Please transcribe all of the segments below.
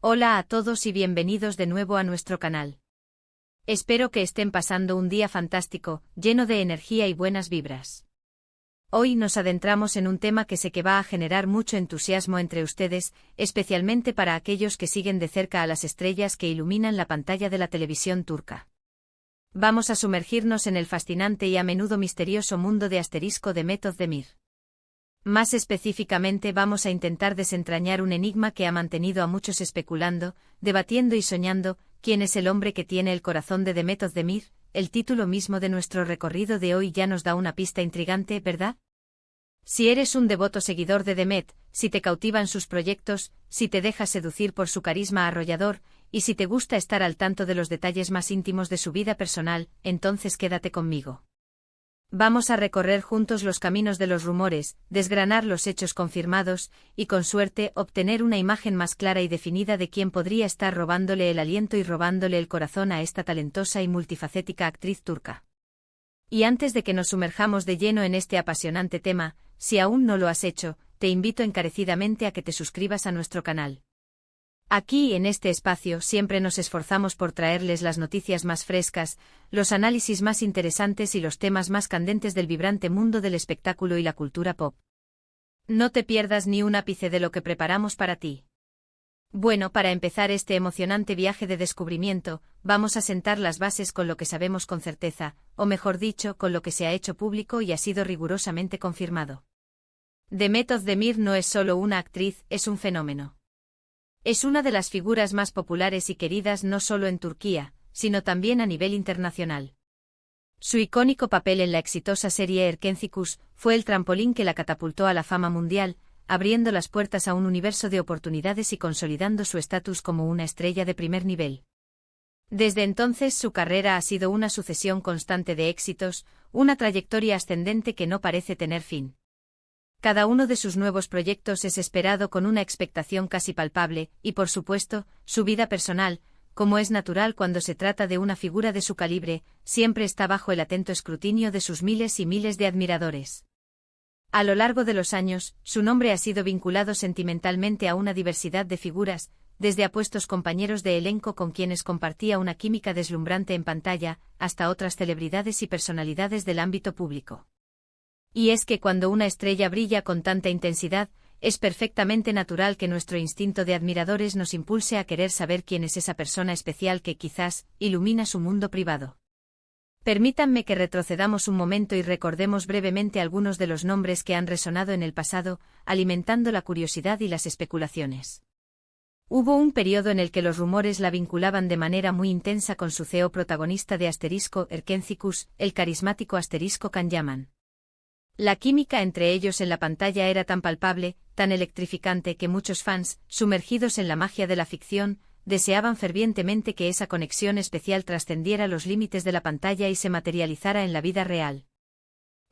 Hola a todos y bienvenidos de nuevo a nuestro canal. Espero que estén pasando un día fantástico, lleno de energía y buenas vibras. Hoy nos adentramos en un tema que sé que va a generar mucho entusiasmo entre ustedes, especialmente para aquellos que siguen de cerca a las estrellas que iluminan la pantalla de la televisión turca. Vamos a sumergirnos en el fascinante y a menudo misterioso mundo de Asterisco Demet Özdemir. Más específicamente vamos a intentar desentrañar un enigma que ha mantenido a muchos especulando, debatiendo y soñando: ¿quién es el hombre que tiene el corazón de Demet Özdemir? El título mismo de nuestro recorrido de hoy ya nos da una pista intrigante, ¿verdad? Si eres un devoto seguidor de Demet, si te cautivan sus proyectos, si te dejas seducir por su carisma arrollador, y si te gusta estar al tanto de los detalles más íntimos de su vida personal, entonces quédate conmigo. Vamos a recorrer juntos los caminos de los rumores, desgranar los hechos confirmados, y con suerte obtener una imagen más clara y definida de quién podría estar robándole el aliento y robándole el corazón a esta talentosa y multifacética actriz turca. Y antes de que nos sumerjamos de lleno en este apasionante tema, si aún no lo has hecho, te invito encarecidamente a que te suscribas a nuestro canal. Aquí, en este espacio, siempre nos esforzamos por traerles las noticias más frescas, los análisis más interesantes y los temas más candentes del vibrante mundo del espectáculo y la cultura pop. No te pierdas ni un ápice de lo que preparamos para ti. Bueno, para empezar este emocionante viaje de descubrimiento, vamos a sentar las bases con lo que sabemos con certeza, o mejor dicho, con lo que se ha hecho público y ha sido rigurosamente confirmado. Demet Özdemir no es solo una actriz, es un fenómeno. Es una de las figuras más populares y queridas no solo en Turquía, sino también a nivel internacional. Su icónico papel en la exitosa serie Erkencikus fue el trampolín que la catapultó a la fama mundial, abriendo las puertas a un universo de oportunidades y consolidando su estatus como una estrella de primer nivel. Desde entonces su carrera ha sido una sucesión constante de éxitos, una trayectoria ascendente que no parece tener fin. Cada uno de sus nuevos proyectos es esperado con una expectación casi palpable, y por supuesto, su vida personal, como es natural cuando se trata de una figura de su calibre, siempre está bajo el atento escrutinio de sus miles y miles de admiradores. A lo largo de los años, su nombre ha sido vinculado sentimentalmente a una diversidad de figuras, desde apuestos compañeros de elenco con quienes compartía una química deslumbrante en pantalla, hasta otras celebridades y personalidades del ámbito público. Y es que cuando una estrella brilla con tanta intensidad, es perfectamente natural que nuestro instinto de admiradores nos impulse a querer saber quién es esa persona especial que quizás ilumina su mundo privado. Permítanme que retrocedamos un momento y recordemos brevemente algunos de los nombres que han resonado en el pasado, alimentando la curiosidad y las especulaciones. Hubo un periodo en el que los rumores la vinculaban de manera muy intensa con su CEO protagonista de Asterisco Erkencikus, el carismático Asterisco Can Yaman. La química entre ellos en la pantalla era tan palpable, tan electrificante que muchos fans, sumergidos en la magia de la ficción, deseaban fervientemente que esa conexión especial trascendiera los límites de la pantalla y se materializara en la vida real.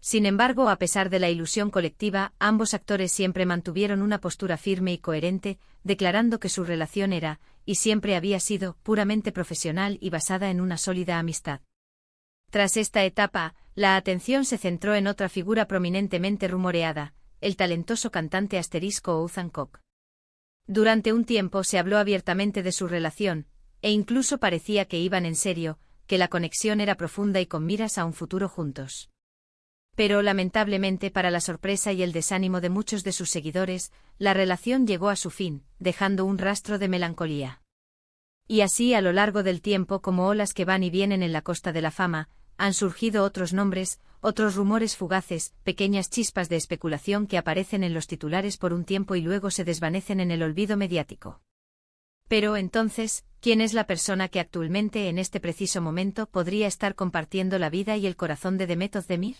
Sin embargo, a pesar de la ilusión colectiva, ambos actores siempre mantuvieron una postura firme y coherente, declarando que su relación era, y siempre había sido, puramente profesional y basada en una sólida amistad. Tras esta etapa, la atención se centró en otra figura prominentemente rumoreada, el talentoso cantante Asterisco Oğuzhan Koç. Durante un tiempo se habló abiertamente de su relación, e incluso parecía que iban en serio, que la conexión era profunda y con miras a un futuro juntos. Pero lamentablemente, para la sorpresa y el desánimo de muchos de sus seguidores, la relación llegó a su fin, dejando un rastro de melancolía. Y así a lo largo del tiempo, como olas que van y vienen en la costa de la fama, han surgido otros nombres, otros rumores fugaces, pequeñas chispas de especulación que aparecen en los titulares por un tiempo y luego se desvanecen en el olvido mediático. Pero entonces, ¿quién es la persona que actualmente en este preciso momento podría estar compartiendo la vida y el corazón de Demet Özdemir?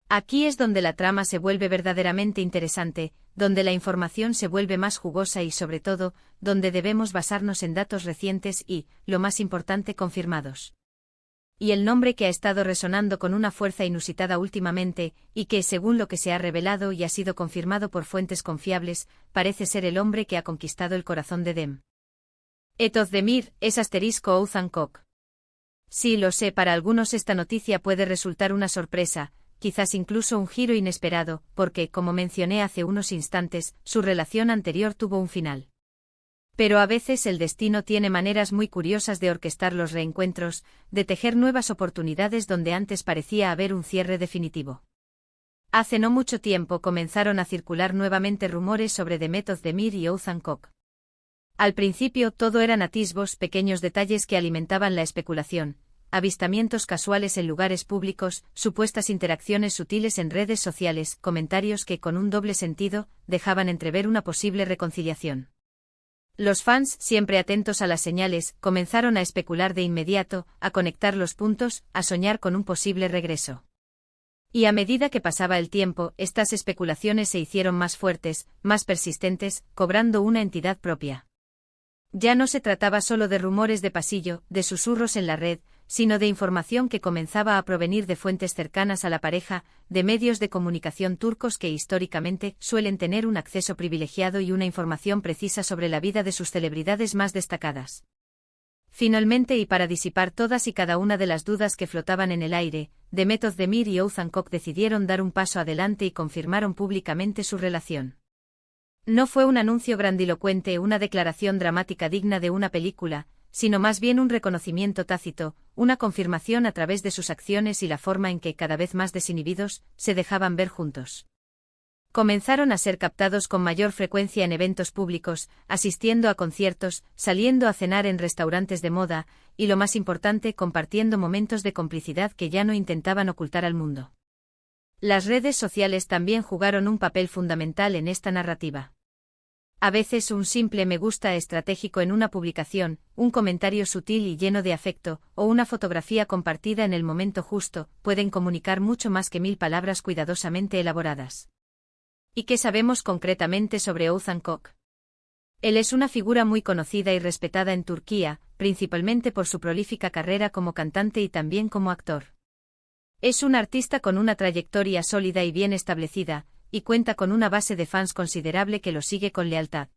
Aquí es donde la trama se vuelve verdaderamente interesante, donde la información se vuelve más jugosa y sobre todo, donde debemos basarnos en datos recientes y, lo más importante, confirmados. Y el nombre que ha estado resonando con una fuerza inusitada últimamente, y que, según lo que se ha revelado y ha sido confirmado por fuentes confiables, parece ser el hombre que ha conquistado el corazón de Demet Özdemir, es Asterisco Oğuzhan Koç. Sí, lo sé, para algunos esta noticia puede resultar una sorpresa, quizás incluso un giro inesperado, porque, como mencioné hace unos instantes, su relación anterior tuvo un final. Pero a veces el destino tiene maneras muy curiosas de orquestar los reencuentros, de tejer nuevas oportunidades donde antes parecía haber un cierre definitivo. Hace no mucho tiempo comenzaron a circular nuevamente rumores sobre Demet Özdemir y Oğuzhan Koç. Al principio todo eran atisbos, pequeños detalles que alimentaban la especulación, avistamientos casuales en lugares públicos, supuestas interacciones sutiles en redes sociales, comentarios que, con un doble sentido, dejaban entrever una posible reconciliación. Los fans, siempre atentos a las señales, comenzaron a especular de inmediato, a conectar los puntos, a soñar con un posible regreso. Y a medida que pasaba el tiempo, estas especulaciones se hicieron más fuertes, más persistentes, cobrando una entidad propia. Ya no se trataba solo de rumores de pasillo, de susurros en la red, sino de información que comenzaba a provenir de fuentes cercanas a la pareja, de medios de comunicación turcos que históricamente suelen tener un acceso privilegiado y una información precisa sobre la vida de sus celebridades más destacadas. Finalmente, y para disipar todas y cada una de las dudas que flotaban en el aire, Demet Özdemir y Oğuzhan Koç decidieron dar un paso adelante y confirmaron públicamente su relación. No fue un anuncio grandilocuente, una declaración dramática digna de una película, sino más bien un reconocimiento tácito, una confirmación a través de sus acciones y la forma en que, cada vez más desinhibidos, se dejaban ver juntos. Comenzaron a ser captados con mayor frecuencia en eventos públicos, asistiendo a conciertos, saliendo a cenar en restaurantes de moda, y lo más importante, compartiendo momentos de complicidad que ya no intentaban ocultar al mundo. Las redes sociales también jugaron un papel fundamental en esta narrativa. A veces un simple me gusta estratégico en una publicación, un comentario sutil y lleno de afecto, o una fotografía compartida en el momento justo, pueden comunicar mucho más que 1000 palabras cuidadosamente elaboradas. ¿Y qué sabemos concretamente sobre Oğuzhan Koç? Él es una figura muy conocida y respetada en Turquía, principalmente por su prolífica carrera como cantante y también como actor. Es un artista con una trayectoria sólida y bien establecida, y cuenta con una base de fans considerable que lo sigue con lealtad.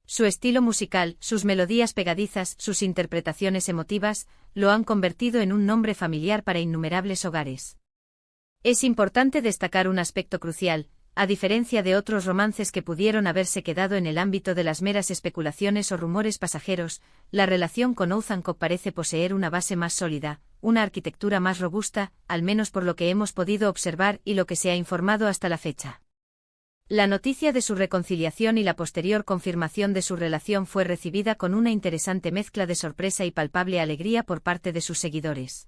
Su estilo musical, sus melodías pegadizas, sus interpretaciones emotivas, lo han convertido en un nombre familiar para innumerables hogares. Es importante destacar un aspecto crucial. A diferencia de otros romances que pudieron haberse quedado en el ámbito de las meras especulaciones o rumores pasajeros, la relación con Oğuzhan Koç parece poseer una base más sólida, una arquitectura más robusta, al menos por lo que hemos podido observar y lo que se ha informado hasta la fecha. La noticia de su reconciliación y la posterior confirmación de su relación fue recibida con una interesante mezcla de sorpresa y palpable alegría por parte de sus seguidores.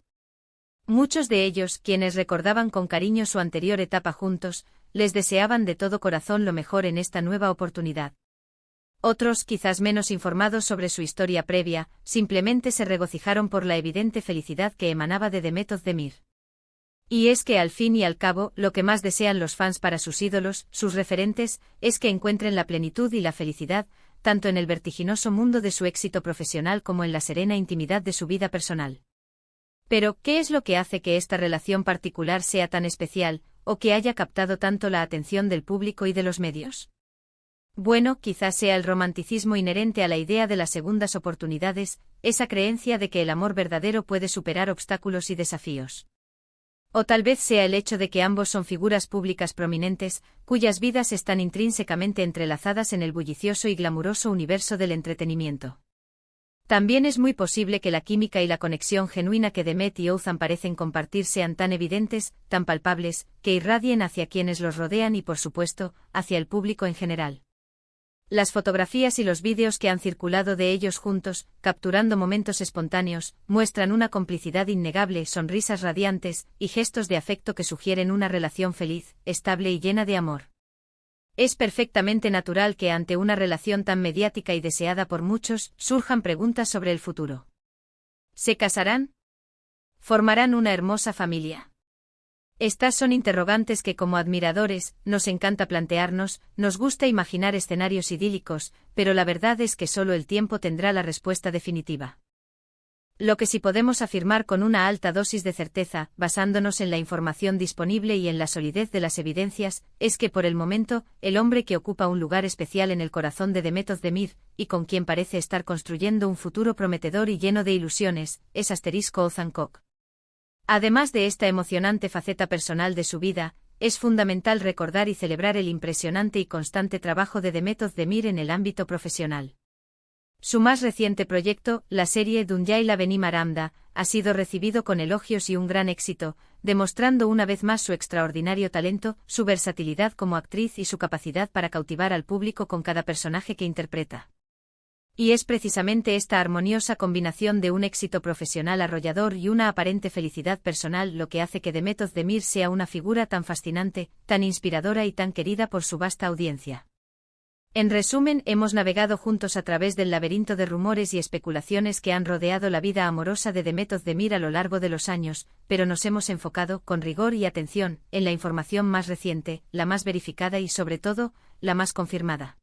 Muchos de ellos, quienes recordaban con cariño su anterior etapa juntos, les deseaban de todo corazón lo mejor en esta nueva oportunidad. Otros, quizás menos informados sobre su historia previa, simplemente se regocijaron por la evidente felicidad que emanaba de Demet Özdemir. Y es que al fin y al cabo, lo que más desean los fans para sus ídolos, sus referentes, es que encuentren la plenitud y la felicidad, tanto en el vertiginoso mundo de su éxito profesional como en la serena intimidad de su vida personal. Pero, ¿qué es lo que hace que esta relación particular sea tan especial, o que haya captado tanto la atención del público y de los medios? Bueno, quizás sea el romanticismo inherente a la idea de las segundas oportunidades, esa creencia de que el amor verdadero puede superar obstáculos y desafíos. O tal vez sea el hecho de que ambos son figuras públicas prominentes, cuyas vidas están intrínsecamente entrelazadas en el bullicioso y glamuroso universo del entretenimiento. También es muy posible que la química y la conexión genuina que Demet y Oğuzhan parecen compartir sean tan evidentes, tan palpables, que irradien hacia quienes los rodean y, por supuesto, hacia el público en general. Las fotografías y los vídeos que han circulado de ellos juntos, capturando momentos espontáneos, muestran una complicidad innegable, sonrisas radiantes y gestos de afecto que sugieren una relación feliz, estable y llena de amor. Es perfectamente natural que ante una relación tan mediática y deseada por muchos, surjan preguntas sobre el futuro. ¿Se casarán? ¿Formarán una hermosa familia? Estas son interrogantes que como admiradores, nos encanta plantearnos, nos gusta imaginar escenarios idílicos, pero la verdad es que solo el tiempo tendrá la respuesta definitiva. Lo que sí podemos afirmar con una alta dosis de certeza, basándonos en la información disponible y en la solidez de las evidencias, es que por el momento, el hombre que ocupa un lugar especial en el corazón de Demet Özdemir, y con quien parece estar construyendo un futuro prometedor y lleno de ilusiones, es Oğuzhan Koç. Además de esta emocionante faceta personal de su vida, es fundamental recordar y celebrar el impresionante y constante trabajo de Demet Özdemir en el ámbito profesional. Su más reciente proyecto, la serie Dunyaila Beni Maramda, ha sido recibido con elogios y un gran éxito, demostrando una vez más su extraordinario talento, su versatilidad como actriz y su capacidad para cautivar al público con cada personaje que interpreta. Y es precisamente esta armoniosa combinación de un éxito profesional arrollador y una aparente felicidad personal lo que hace que Demet Özdemir sea una figura tan fascinante, tan inspiradora y tan querida por su vasta audiencia. En resumen, hemos navegado juntos a través del laberinto de rumores y especulaciones que han rodeado la vida amorosa de Demet Özdemir a lo largo de los años, pero nos hemos enfocado, con rigor y atención, en la información más reciente, la más verificada y, sobre todo, la más confirmada.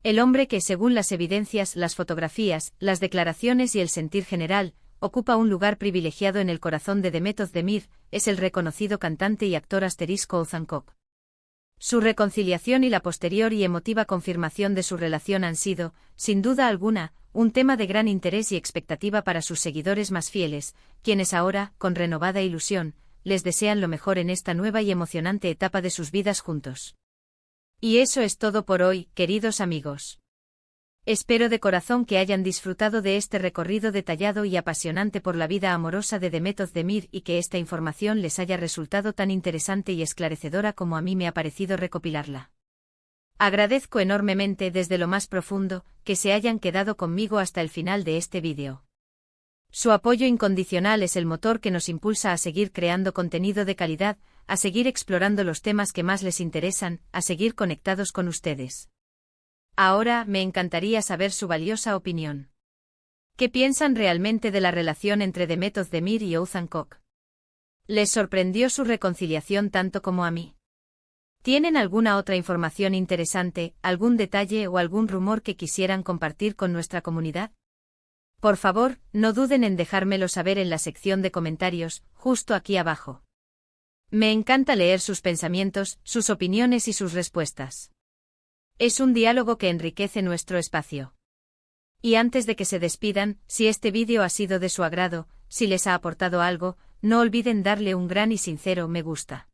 El hombre que, según las evidencias, las fotografías, las declaraciones y el sentir general, ocupa un lugar privilegiado en el corazón de Demet Özdemir, es el reconocido cantante y actor Ozan Koç. Su reconciliación y la posterior y emotiva confirmación de su relación han sido, sin duda alguna, un tema de gran interés y expectativa para sus seguidores más fieles, quienes ahora, con renovada ilusión, les desean lo mejor en esta nueva y emocionante etapa de sus vidas juntos. Y eso es todo por hoy, queridos amigos. Espero de corazón que hayan disfrutado de este recorrido detallado y apasionante por la vida amorosa de Demet Özdemir y que esta información les haya resultado tan interesante y esclarecedora como a mí me ha parecido recopilarla. Agradezco enormemente desde lo más profundo que se hayan quedado conmigo hasta el final de este vídeo. Su apoyo incondicional es el motor que nos impulsa a seguir creando contenido de calidad, a seguir explorando los temas que más les interesan, a seguir conectados con ustedes. Ahora, me encantaría saber su valiosa opinión. ¿Qué piensan realmente de la relación entre Demet Özdemir y Ozan Koç? ¿Les sorprendió su reconciliación tanto como a mí? ¿Tienen alguna otra información interesante, algún detalle o algún rumor que quisieran compartir con nuestra comunidad? Por favor, no duden en dejármelo saber en la sección de comentarios, justo aquí abajo. Me encanta leer sus pensamientos, sus opiniones y sus respuestas. Es un diálogo que enriquece nuestro espacio. Y antes de que se despidan, si este vídeo ha sido de su agrado, si les ha aportado algo, no olviden darle un gran y sincero me gusta.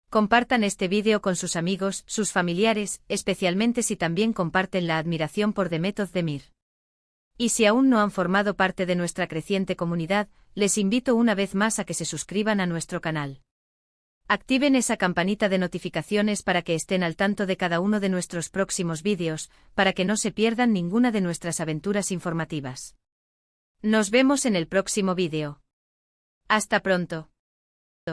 Compartan este vídeo con sus amigos, sus familiares, especialmente si también comparten la admiración por Demet Özdemir. Y si aún no han formado parte de nuestra creciente comunidad, les invito una vez más a que se suscriban a nuestro canal. Activen esa campanita de notificaciones para que estén al tanto de cada uno de nuestros próximos vídeos, para que no se pierdan ninguna de nuestras aventuras informativas. Nos vemos en el próximo vídeo. Hasta pronto.